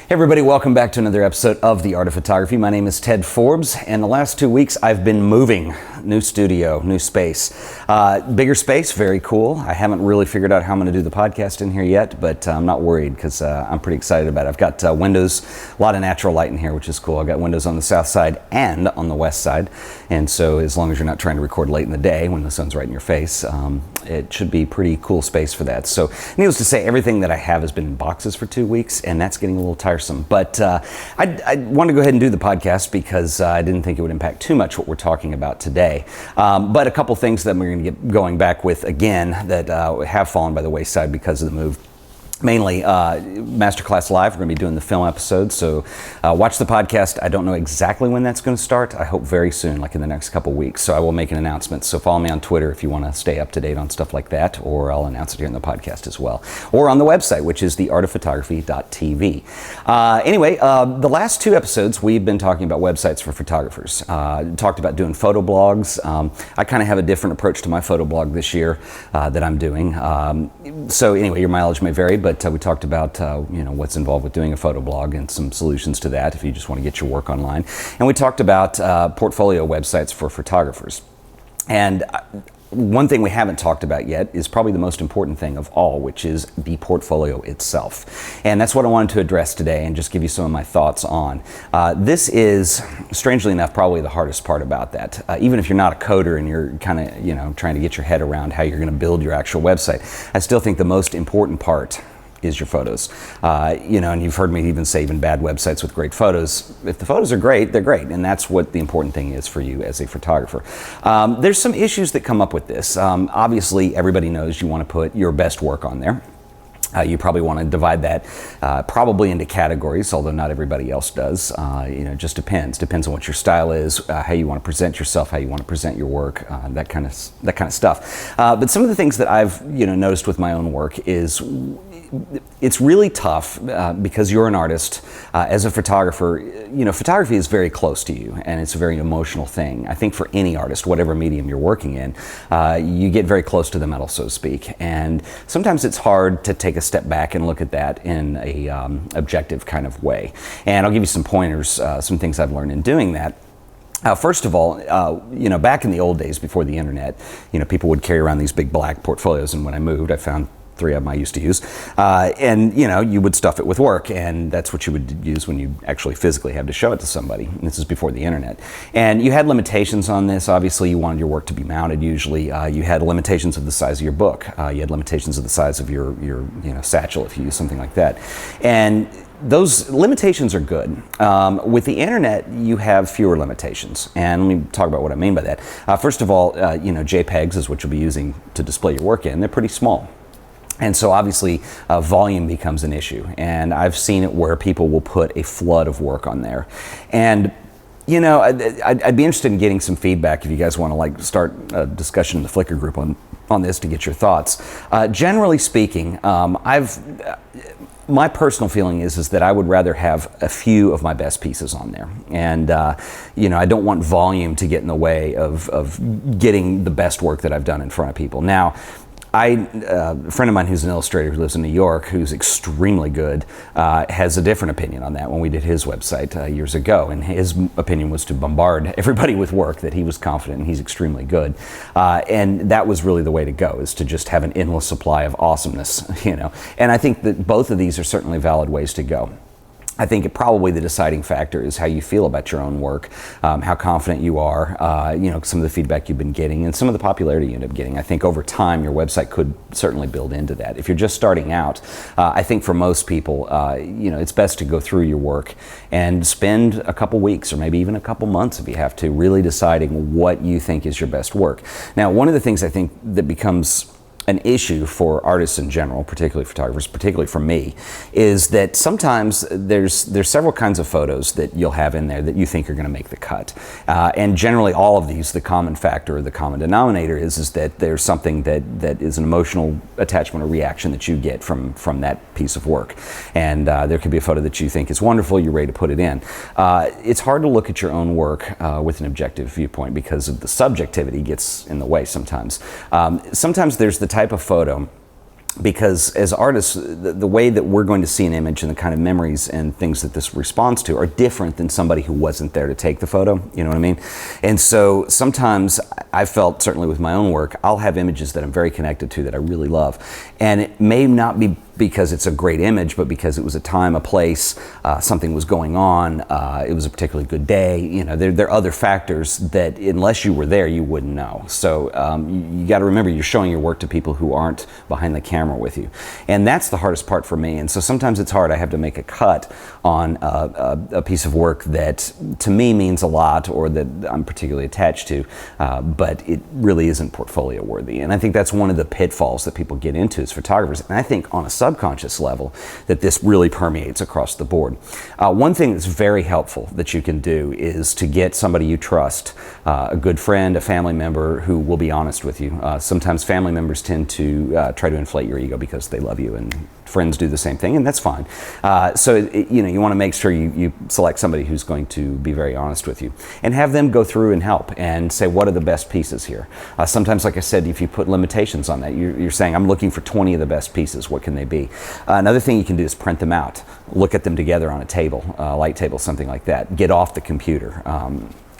Hey everybody, welcome back to another episode of The Art of Photography. My name is Ted Forbes, and the last 2 weeks I've been moving. New studio, new space. Bigger space, very cool. I haven't really figured out how I'm going to do the podcast in here yet, but I'm not worried because I'm pretty excited about it. I've got windows, a lot of natural light in here, which is cool. I've got windows on the south side and on the west side, and so as long as you're not trying to record late in the day when the sun's right in your face, it should be pretty cool space for that. So needless to say, everything that I have has been in boxes for 2 weeks, and that's getting a little tiresome. But I wanted to go ahead and do the podcast because I didn't think it would impact too much what we're talking about today. But a couple things that we're going to get going back with again that have fallen by the wayside because of the move. Mainly Masterclass Live. We're going to be doing the film episode, so watch the podcast. I don't know exactly when that's going to start. I hope very soon, like in the next couple weeks. So I will make an announcement. So follow me on Twitter if you want to stay up to date on stuff like that, or I'll announce it here in the podcast as well. Or on the website, which is theartofphotography.tv. Anyway, the last 2 episodes, we've been talking about websites for photographers. Talked about doing photo blogs. I kind of have a different approach to my photo blog this year that I'm doing. So anyway, your mileage may vary, but we talked about what's involved with doing a photo blog and some solutions to that if you just want to get your work online. And we talked about portfolio websites for photographers. And one thing we haven't talked about yet is probably the most important thing of all, which is the portfolio itself. And that's what I wanted to address today and just give you some of my thoughts on. This is, strangely enough, probably the hardest part about that. Even if you're not a coder and you're kind of, trying to get your head around how you're going to build your actual website, I still think the most important part is your photos. And you've heard me even say even bad websites with great photos, if the photos are great, they're great, and that's what the important thing is for you as a photographer. There's some issues that come up with this. Obviously, everybody knows you want to put your best work on there. You probably want to divide that probably into categories, although not everybody else does. It just depends. Depends on what your style is, how you want to present yourself, how you want to present your work, that kind of stuff. But some of the things that I've noticed with my own work is it's really tough because you're an artist. As a photographer, photography is very close to you, and it's a very emotional thing. I think for any artist, whatever medium you're working in, you get very close to the metal, so to speak. And sometimes it's hard to take a step back and look at that in a objective kind of way. And I'll give you some pointers, some things I've learned in doing that. First of all, back in the old days before the internet, people would carry around these big black portfolios, and when I moved, I found 3 of them I used to use, and you would stuff it with work, and that's what you would use when you actually physically have to show it to somebody. And this is before the internet, and you had limitations on this. Obviously, you wanted your work to be mounted. Usually, you had limitations of the size of your book. You had limitations of the size of your satchel if you use something like that, and those limitations are good. With the internet, you have fewer limitations, and let me talk about what I mean by that. First of all, JPEGs is what you'll be using to display your work in. They're pretty small. And so obviously volume becomes an issue, and I've seen it where people will put a flood of work on there. And I'd be interested in getting some feedback if you guys want to start a discussion in the Flickr group on this to get your thoughts. Generally speaking, my personal feeling is that I would rather have a few of my best pieces on there, and I don't want volume to get in the way of getting the best work that I've done in front of people. Now, a friend of mine who's an illustrator who lives in New York, who's extremely good, has a different opinion on that when we did his website years ago. And his opinion was to bombard everybody with work that he was confident and he's extremely good. And that was really the way to go, is to just have an endless supply of awesomeness, And I think that both of these are certainly valid ways to go. I think probably the deciding factor is how you feel about your own work, how confident you are, some of the feedback you've been getting, and some of the popularity you end up getting. I think over time, your website could certainly build into that. If you're just starting out, I think for most people, it's best to go through your work and spend a couple weeks or maybe even a couple months if you have to, really deciding what you think is your best work. Now, one of the things I think that becomes an issue for artists in general, particularly photographers, particularly for me, is that sometimes there's several kinds of photos that you'll have in there that you think are going to make the cut. And generally all of these, the common factor or the common denominator is that there's something that is an emotional attachment or reaction that you get from that piece of work. And there could be a photo that you think is wonderful, you're ready to put it in. It's hard to look at your own work with an objective viewpoint because of the subjectivity gets in the way sometimes. Sometimes there's the type of photo because as artists, the way that we're going to see an image and the kind of memories and things that this responds to are different than somebody who wasn't there to take the photo, you know what I mean? And so sometimes I felt, certainly with my own work, I'll have images that I'm very connected to that I really love. And it may not be because it's a great image, but because it was a time, a place, something was going on, it was a particularly good day. You know, there are other factors that unless you were there, you wouldn't know. So you got to remember, you're showing your work to people who aren't behind the camera with you. And that's the hardest part for me. And so sometimes it's hard. I have to make a cut on a piece of work that to me means a lot or that I'm particularly attached to, but it really isn't portfolio worthy. And I think that's one of the pitfalls that people get into as photographers. And I think on a subconscious level that this really permeates across the board. One thing that's very helpful that you can do is to get somebody you trust, a good friend, a family member who will be honest with you. Sometimes family members tend to try to inflate your ego because they love you, and friends do the same thing, and that's fine. You want to make sure you select somebody who's going to be very honest with you and have them go through and help and say, what are the best pieces here? Sometimes, like I said, if you put limitations on that, you're saying, I'm looking for 20 of the best pieces, what can they be? Another thing you can do is print them out, look at them together on a table, a light table, something like that. Get off the computer.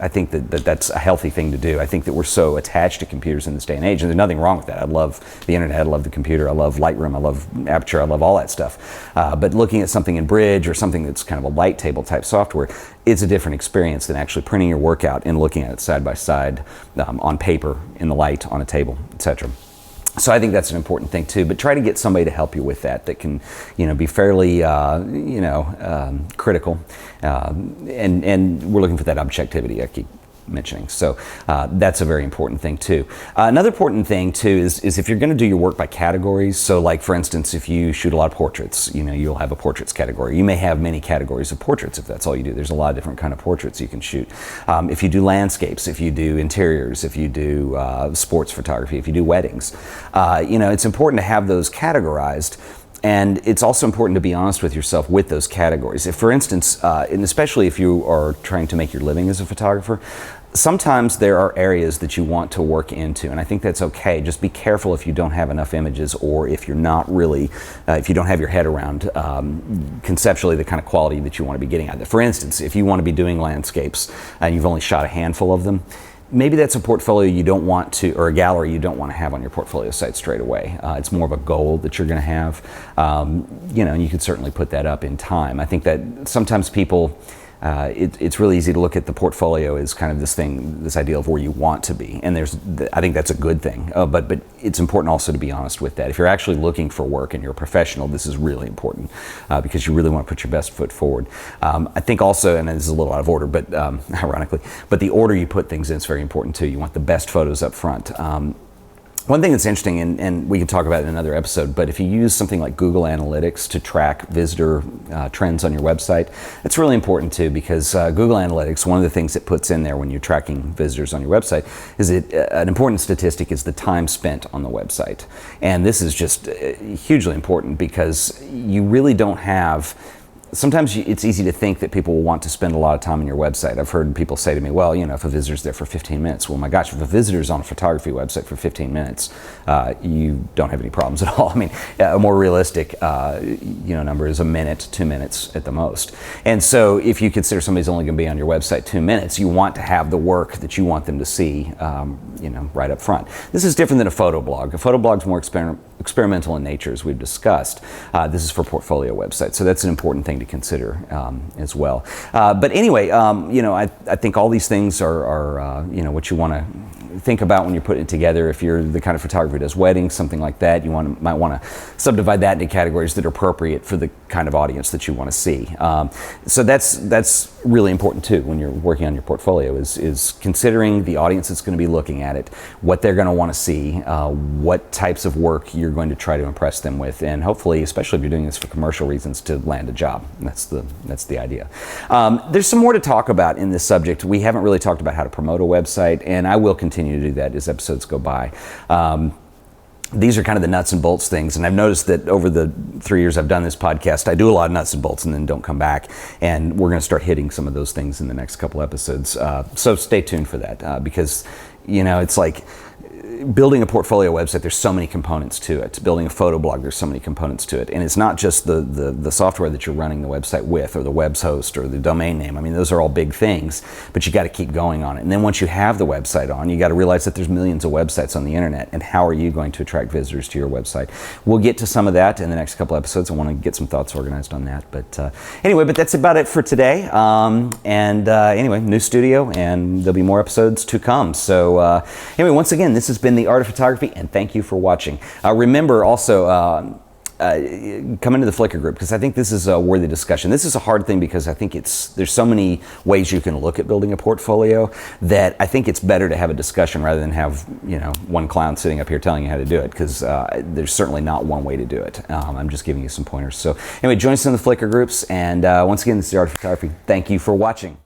I think that's a healthy thing to do. I think that we're so attached to computers in this day and age, and there's nothing wrong with that. I love the internet, I love the computer, I love Lightroom, I love Aperture, I love all that stuff. But looking at something in Bridge or something that's kind of a light table type software, it's a different experience than actually printing your work out and looking at it side by side on paper, in the light, on a table, etc. So I think that's an important thing too, but try to get somebody to help you with that can, be fairly, critical, and we're looking for that objectivity I keep mentioning. So that's a very important thing too. Another important thing too is if you're going to do your work by categories. So like for instance, if you shoot a lot of portraits, you'll have a portraits category. You may have many categories of portraits if that's all you do. There's a lot of different kind of portraits you can shoot. If you do landscapes, if you do interiors, if you do sports photography, if you do weddings, it's important to have those categorized. And it's also important to be honest with yourself with those categories. If, for instance, and especially if you are trying to make your living as a photographer, sometimes there are areas that you want to work into, and I think that's okay. Just be careful if you don't have enough images, or if you're not really, if you don't have your head around conceptually the kind of quality that you want to be getting at. For instance, if you want to be doing landscapes and you've only shot a handful of them, maybe that's a portfolio you don't want to, or a gallery you don't want to have on your portfolio site straight away. It's more of a goal that you're going to have, and you can certainly put that up in time. I think that sometimes people, it's really easy to look at the portfolio as kind of this idea of where you want to be, and I think that's a good thing. But it's important also to be honest with that. If you're actually looking for work and you're a professional, this is really important because you really want to put your best foot forward. I think also, and this is a little out of order, but ironically, but the order you put things in is very important too. You want the best photos up front. One thing that's interesting, and we can talk about it in another episode, but if you use something like Google Analytics to track visitor trends on your website, it's really important too, because Google Analytics, one of the things it puts in there when you're tracking visitors on your website is an important statistic is the time spent on the website. And this is just hugely important because you really don't have. Sometimes it's easy to think that people will want to spend a lot of time on your website. I've heard people say to me, well, if a visitor's there for 15 minutes, well, my gosh, if a visitor's on a photography website for 15 minutes, you don't have any problems at all. I mean, a more realistic, number is a minute, 2 minutes at the most. And so if you consider somebody's only going to be on your website 2 minutes, you want to have the work that you want them to see, right up front. This is different than a photo blog. A photo blog's more experimental in nature, as we've discussed. This is for portfolio websites, so that's an important thing to consider as well. But anyway, I think all these things are what you want to think about when you're putting it together. If you're the kind of photographer who does weddings, something like that, you might want to subdivide that into categories that are appropriate for the kind of audience that you want to see. So that's really important too when you're working on your portfolio is considering the audience that's going to be looking at it, what they're going to want to see, what types of work you're going to try to impress them with, and hopefully, especially if you're doing this for commercial reasons, to land a job. That's the idea. There's some more to talk about in this subject. We haven't really talked about how to promote a website, and I will continue to do that as episodes go by. These are kind of the nuts and bolts things, and I've noticed that over the 3 years I've done this podcast, I do a lot of nuts and bolts and then don't come back, and we're going to start hitting some of those things in the next couple episodes. So stay tuned for that, because it's like building a portfolio website, there's so many components to it. Building a photo blog, there's so many components to it. And it's not just the software that you're running the website with, or the web's host, or the domain name. I mean, those are all big things, but you got to keep going on it. And then once you have the website on, you got to realize that there's millions of websites on the internet, and how are you going to attract visitors to your website? We'll get to some of that in the next couple episodes. I want to get some thoughts organized on that. But anyway, but that's about it for today. Anyway, new studio, and there'll be more episodes to come. So anyway, once again, this has been The Art of Photography, and thank you for watching. Remember also, come into the Flickr group, because I think this is a worthy discussion. This is a hard thing because I think there's so many ways you can look at building a portfolio that I think it's better to have a discussion rather than have one clown sitting up here telling you how to do it, because there's certainly not one way to do it. I'm just giving you some pointers. So anyway, join us in the Flickr groups, and once again, this is The Art of Photography. Thank you for watching.